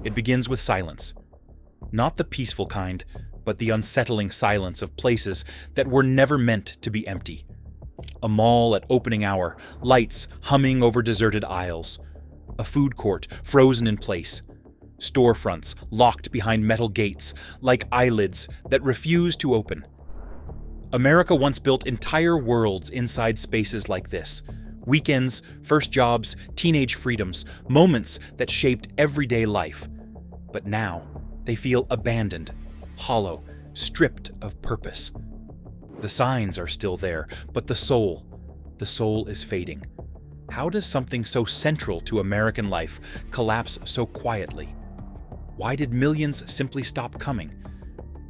It begins with silence. Not the peaceful kind, but the unsettling silence of places that were never meant to be empty. A mall at opening hour, lights humming over deserted aisles. A food court frozen in place. Storefronts locked behind metal gates, like eyelids that refuse to open. America once built entire worlds inside spaces like this. Weekends, first jobs, teenage freedoms, moments that shaped everyday life. But now, they feel abandoned, hollow, stripped of purpose. The signs are still there, but the soul is fading. How does something so central to American life collapse so quietly? Why did millions simply stop coming?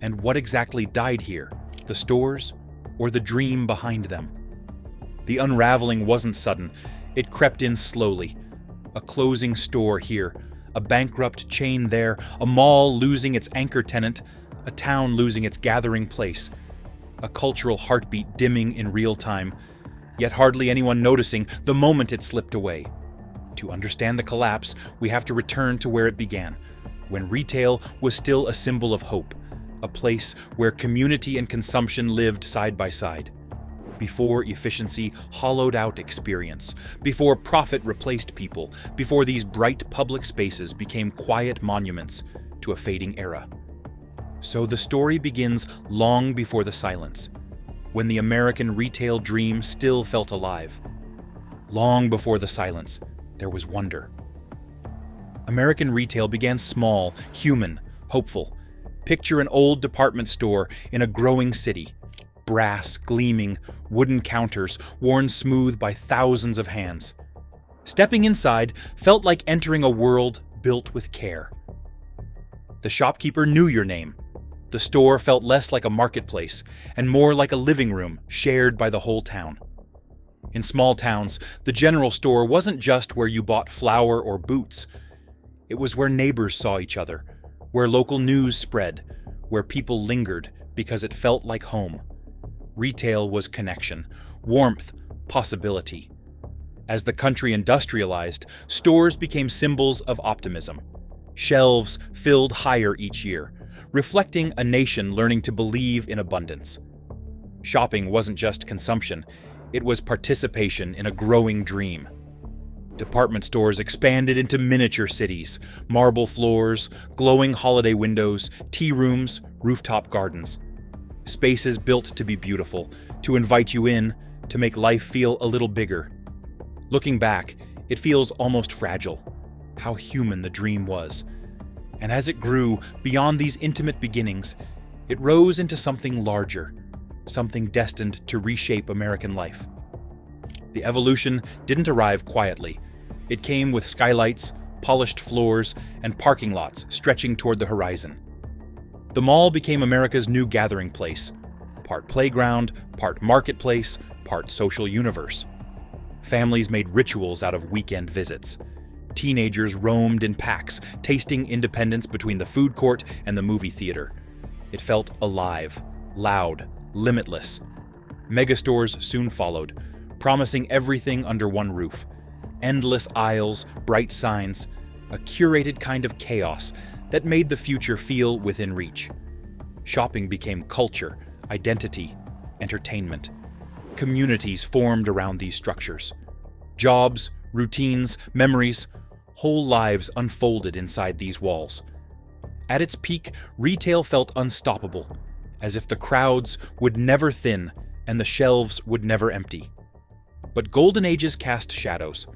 And what exactly died here, the stores or the dream behind them? The unraveling wasn't sudden, it crept in slowly. A closing store here, a bankrupt chain there, a mall losing its anchor tenant, a town losing its gathering place. A cultural heartbeat dimming in real time, yet hardly anyone noticing the moment it slipped away. To understand the collapse, we have to return to where it began, when retail was still a symbol of hope, a place where community and consumption lived side by side. Before efficiency hollowed out experience, before profit replaced people, before these bright public spaces became quiet monuments to a fading era. So the story begins long before the silence, when the American retail dream still felt alive. Long before the silence, there was wonder. American retail began small, human, hopeful. Picture an old department store in a growing city. Brass, gleaming, wooden counters worn smooth by thousands of hands. Stepping inside felt like entering a world built with care. The shopkeeper knew your name. The store felt less like a marketplace and more like a living room shared by the whole town. In small towns, the general store wasn't just where you bought flour or boots. It was where neighbors saw each other, where local news spread, where people lingered because it felt like home. Retail was connection, warmth, possibility. As the country industrialized, stores became symbols of optimism. Shelves filled higher each year, reflecting a nation learning to believe in abundance. Shopping wasn't just consumption, it was participation in a growing dream. Department stores expanded into miniature cities, marble floors, glowing holiday windows, tea rooms, rooftop gardens. Spaces built to be beautiful, to invite you in, to make life feel a little bigger. Looking back, it feels almost fragile. How human the dream was. And as it grew beyond these intimate beginnings, it rose into something larger, something destined to reshape American life. The evolution didn't arrive quietly. It came with skylights, polished floors, and parking lots stretching toward the horizon. The mall became America's new gathering place, part playground, part marketplace, part social universe. Families made rituals out of weekend visits. Teenagers roamed in packs, tasting independence between the food court and the movie theater. It felt alive, loud, limitless. Megastores soon followed, promising everything under one roof. Endless aisles, bright signs, a curated kind of chaos that made the future feel within reach. Shopping became culture, identity, entertainment. Communities formed around these structures. Jobs, routines, memories, whole lives unfolded inside these walls. At its peak, retail felt unstoppable, as if the crowds would never thin and the shelves would never empty. But golden ages cast shadows,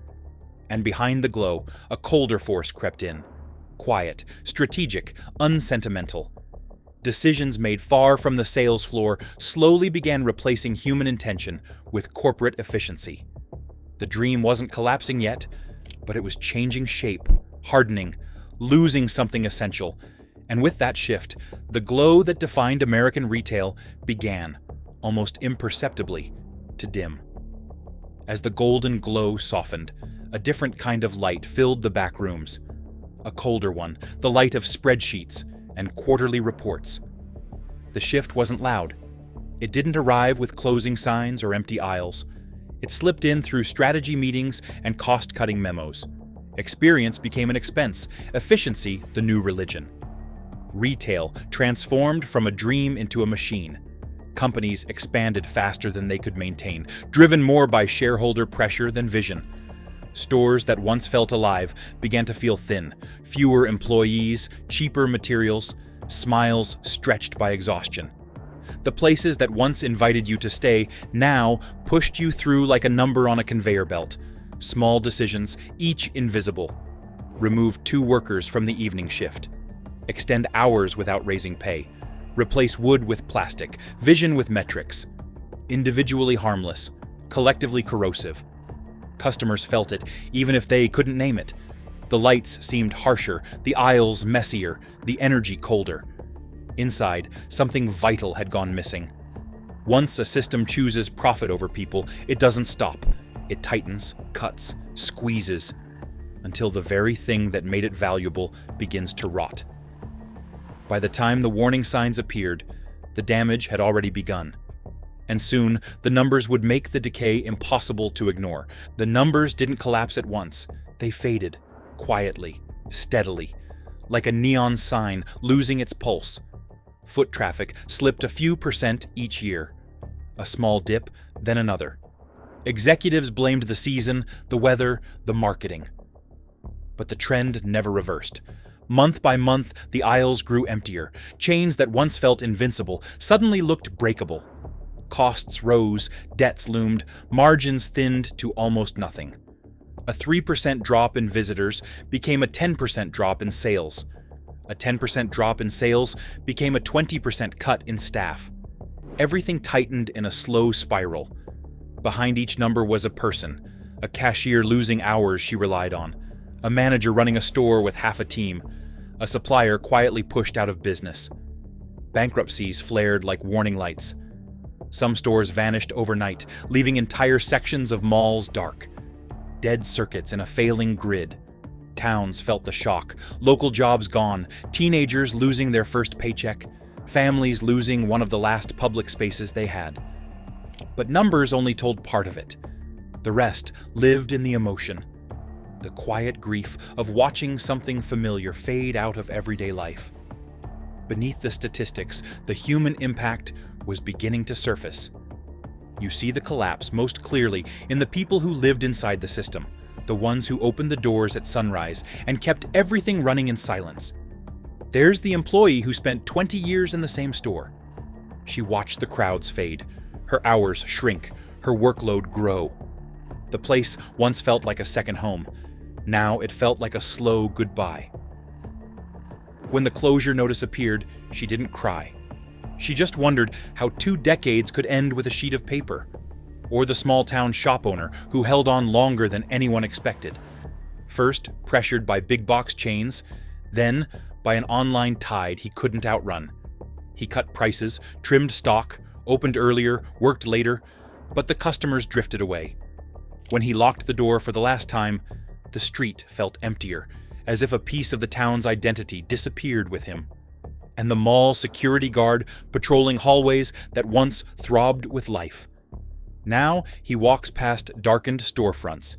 and behind the glow, a colder force crept in. Quiet, strategic, unsentimental. Decisions made far from the sales floor slowly began replacing human intention with corporate efficiency. The dream wasn't collapsing yet, but it was changing shape, hardening, losing something essential. And with that shift, the glow that defined American retail began, almost imperceptibly, to dim. As the golden glow softened, a different kind of light filled the back rooms. A colder one, the light of spreadsheets and quarterly reports. The shift wasn't loud. It didn't arrive with closing signs or empty aisles. It slipped in through strategy meetings and cost-cutting memos. Experience became an expense, efficiency the new religion. Retail transformed from a dream into a machine. Companies expanded faster than they could maintain, driven more by shareholder pressure than vision. Stores that once felt alive began to feel thin, fewer employees, cheaper materials, smiles stretched by exhaustion. The places that once invited you to stay now pushed you through like a number on a conveyor belt. Small decisions, each invisible. Remove 2 workers from the evening shift. Extend hours without raising pay. Replace wood with plastic, vision with metrics. Individually harmless, collectively corrosive. Customers felt it, even if they couldn't name it. The lights seemed harsher, the aisles messier, the energy colder. Inside, something vital had gone missing. Once a system chooses profit over people, it doesn't stop. It tightens, cuts, squeezes, until the very thing that made it valuable begins to rot. By the time the warning signs appeared, the damage had already begun. And soon, the numbers would make the decay impossible to ignore. The numbers didn't collapse at once. They faded, quietly, steadily, like a neon sign losing its pulse. Foot traffic slipped a few percent each year. A small dip, then another. Executives blamed the season, the weather, the marketing. But the trend never reversed. Month by month, the aisles grew emptier. Chains that once felt invincible suddenly looked breakable. Costs rose, debts loomed, margins thinned to almost nothing. A 3% drop in visitors became a 10% drop in sales. A 10% drop in sales became a 20% cut in staff. Everything tightened in a slow spiral. Behind each number was a person, a cashier losing hours she relied on, a manager running a store with half a team, a supplier quietly pushed out of business. Bankruptcies flared like warning lights. Some stores vanished overnight, leaving entire sections of malls dark. Dead circuits in a failing grid. Towns felt the shock, local jobs gone, teenagers losing their first paycheck, families losing one of the last public spaces they had. But numbers only told part of it. The rest lived in the emotion. The quiet grief of watching something familiar fade out of everyday life. Beneath the statistics, the human impact was beginning to surface. You see the collapse most clearly in the people who lived inside the system, the ones who opened the doors at sunrise and kept everything running in silence. There's the employee who spent 20 years in the same store. She watched the crowds fade, her hours shrink, her workload grow. The place once felt like a second home. Now it felt like a slow goodbye. When the closure notice appeared, she didn't cry. She just wondered how 2 decades could end with a sheet of paper, or the small-town shop owner who held on longer than anyone expected. First pressured by big-box chains, then by an online tide he couldn't outrun. He cut prices, trimmed stock, opened earlier, worked later, but the customers drifted away. When he locked the door for the last time, the street felt emptier, as if a piece of the town's identity disappeared with him. And the mall security guard patrolling hallways that once throbbed with life. Now he walks past darkened storefronts,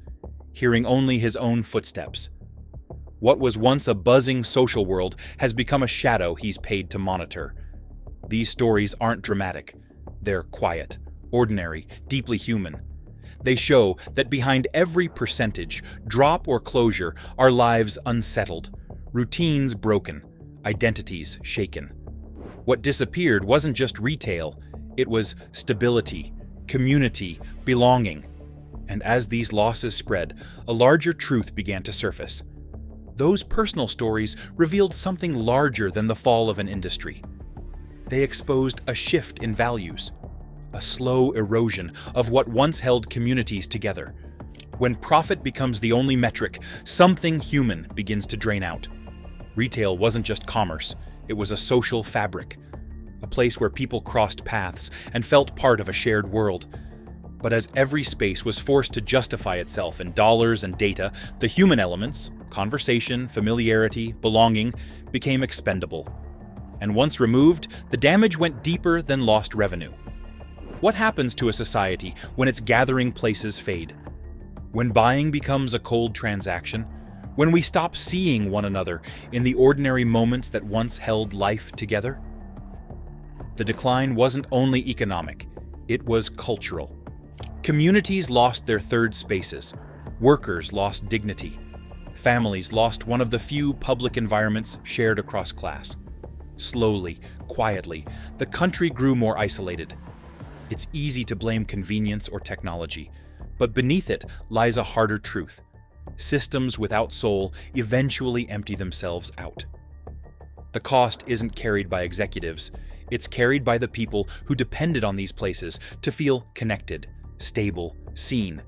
hearing only his own footsteps. What was once a buzzing social world has become a shadow he's paid to monitor. These stories aren't dramatic. They're quiet, ordinary, deeply human. They show that behind every percentage, drop or closure, are lives unsettled, routines broken, identities shaken. What disappeared wasn't just retail, it was stability, community, belonging. And as these losses spread, a larger truth began to surface. Those personal stories revealed something larger than the fall of an industry. They exposed a shift in values, a slow erosion of what once held communities together. When profit becomes the only metric, something human begins to drain out. Retail wasn't just commerce, it was a social fabric, a place where people crossed paths and felt part of a shared world. But as every space was forced to justify itself in dollars and data, the human elements, conversation, familiarity, belonging, became expendable. And once removed, the damage went deeper than lost revenue. What happens to a society when its gathering places fade? When buying becomes a cold transaction? When we stop seeing one another in the ordinary moments that once held life together? The decline wasn't only economic, it was cultural. Communities lost their third spaces, workers lost dignity, families lost one of the few public environments shared across class. Slowly, quietly, the country grew more isolated. It's easy to blame convenience or technology, but beneath it lies a harder truth. Systems without soul eventually empty themselves out. The cost isn't carried by executives, it's carried by the people who depended on these places to feel connected, stable, seen.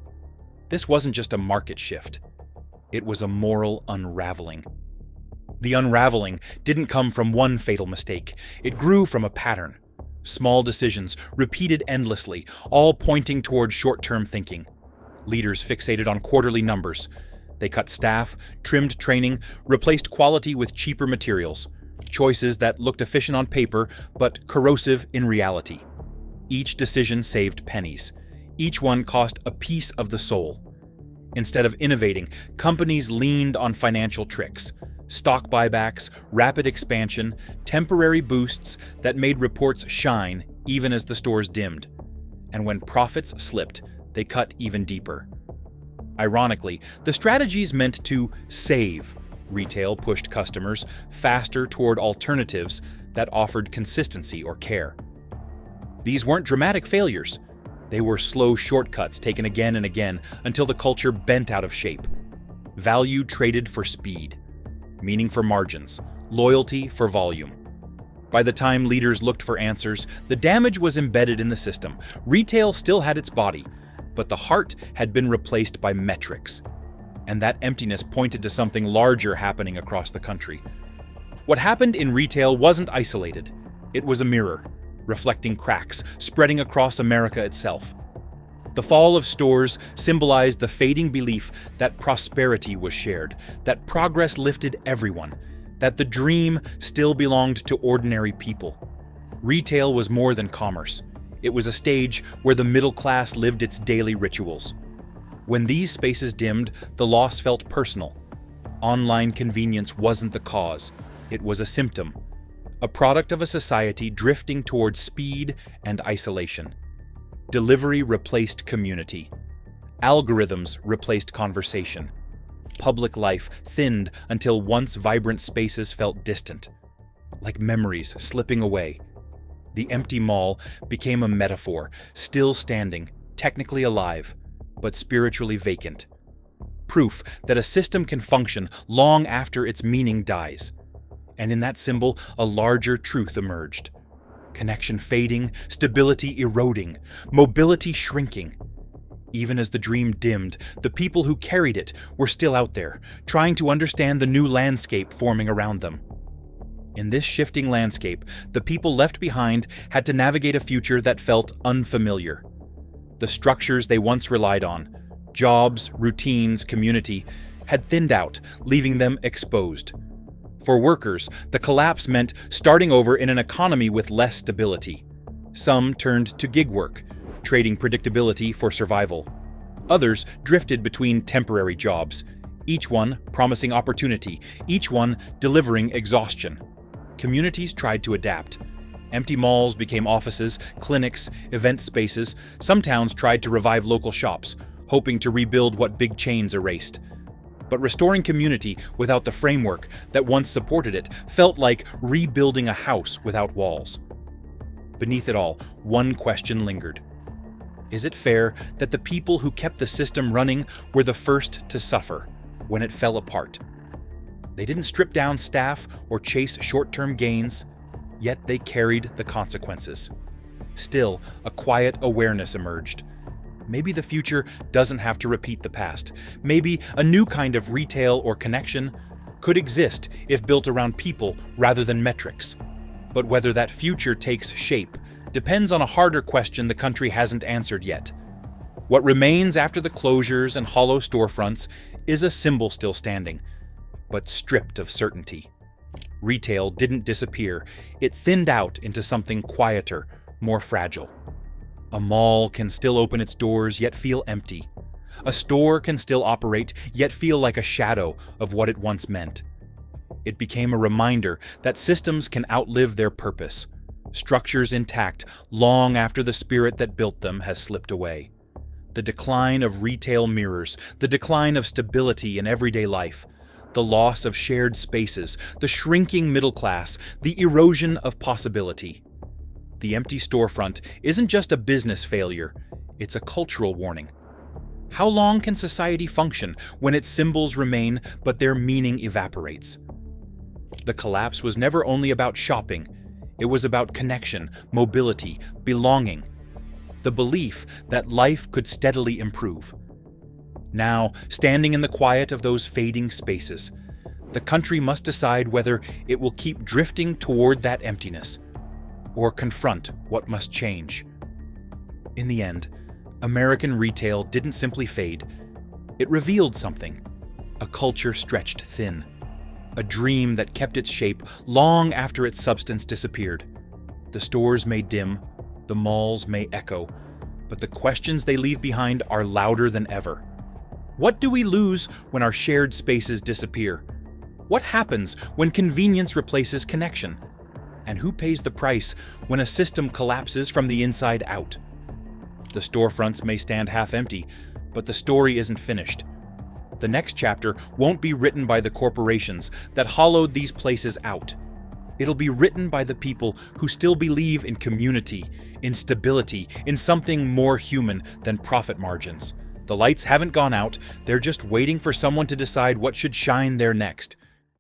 This wasn't just a market shift. It was a moral unraveling. The unraveling didn't come from one fatal mistake. It grew from a pattern. Small decisions, repeated endlessly, all pointing toward short-term thinking. Leaders fixated on quarterly numbers. They cut staff, trimmed training, replaced quality with cheaper materials. Choices that looked efficient on paper, but corrosive in reality. Each decision saved pennies. Each one cost a piece of the soul. Instead of innovating, companies leaned on financial tricks. Stock buybacks, rapid expansion, temporary boosts that made reports shine even as the stores dimmed. And when profits slipped, they cut even deeper. Ironically, the strategies meant to save retail pushed customers faster toward alternatives that offered consistency or care. These weren't dramatic failures. They were slow shortcuts taken again and again until the culture bent out of shape. Value traded for speed. Meaning for margins. Loyalty for volume. By the time leaders looked for answers, the damage was embedded in the system. Retail still had its body, but the heart had been replaced by metrics. And that emptiness pointed to something larger happening across the country. What happened in retail wasn't isolated. It was a mirror, reflecting cracks, spreading across America itself. The fall of stores symbolized the fading belief that prosperity was shared, that progress lifted everyone, that the dream still belonged to ordinary people. Retail was more than commerce. It was a stage where the middle class lived its daily rituals. When these spaces dimmed, the loss felt personal. Online convenience wasn't the cause, it was a symptom, a product of a society drifting toward speed and isolation. Delivery replaced community. Algorithms replaced conversation. Public life thinned until once vibrant spaces felt distant, like memories slipping away. The empty mall became a metaphor, still standing, technically alive, but spiritually vacant. Proof that a system can function long after its meaning dies. And in that symbol, a larger truth emerged. Connection fading, stability eroding, mobility shrinking. Even as the dream dimmed, the people who carried it were still out there, trying to understand the new landscape forming around them. In this shifting landscape, the people left behind had to navigate a future that felt unfamiliar. The structures they once relied on, jobs, routines, community, had thinned out, leaving them exposed. For workers, the collapse meant starting over in an economy with less stability. Some turned to gig work, trading predictability for survival. Others drifted between temporary jobs, each one promising opportunity, each one delivering exhaustion. Communities tried to adapt. Empty malls became offices, clinics, event spaces. Some towns tried to revive local shops, hoping to rebuild what big chains erased. But restoring community without the framework that once supported it felt like rebuilding a house without walls. Beneath it all, one question lingered. Is it fair that the people who kept the system running were the first to suffer when it fell apart? They didn't strip down staff or chase short-term gains, yet they carried the consequences. Still, a quiet awareness emerged. Maybe the future doesn't have to repeat the past. Maybe a new kind of retail or connection could exist if built around people rather than metrics. But whether that future takes shape depends on a harder question the country hasn't answered yet. What remains after the closures and hollow storefronts is a symbol still standing, but stripped of certainty. Retail didn't disappear, it thinned out into something quieter, more fragile. A mall can still open its doors yet feel empty. A store can still operate, yet feel like a shadow of what it once meant. It became a reminder that systems can outlive their purpose, structures intact long after the spirit that built them has slipped away. The decline of retail mirrors, the decline of stability in everyday life, the loss of shared spaces, the shrinking middle class, the erosion of possibility. The empty storefront isn't just a business failure, it's a cultural warning. How long can society function when its symbols remain but their meaning evaporates? The collapse was never only about shopping, it was about connection, mobility, belonging, the belief that life could steadily improve. Now, standing in the quiet of those fading spaces, the country must decide whether it will keep drifting toward that emptiness or confront what must change. In the end, American retail didn't simply fade. It revealed something, a culture stretched thin, a dream that kept its shape long after its substance disappeared. The stores may dim, the malls may echo, but the questions they leave behind are louder than ever. What do we lose when our shared spaces disappear? What happens when convenience replaces connection? And who pays the price when a system collapses from the inside out? The storefronts may stand half empty, but the story isn't finished. The next chapter won't be written by the corporations that hollowed these places out. It'll be written by the people who still believe in community, in stability, in something more human than profit margins. The lights haven't gone out, they're just waiting for someone to decide what should shine there next.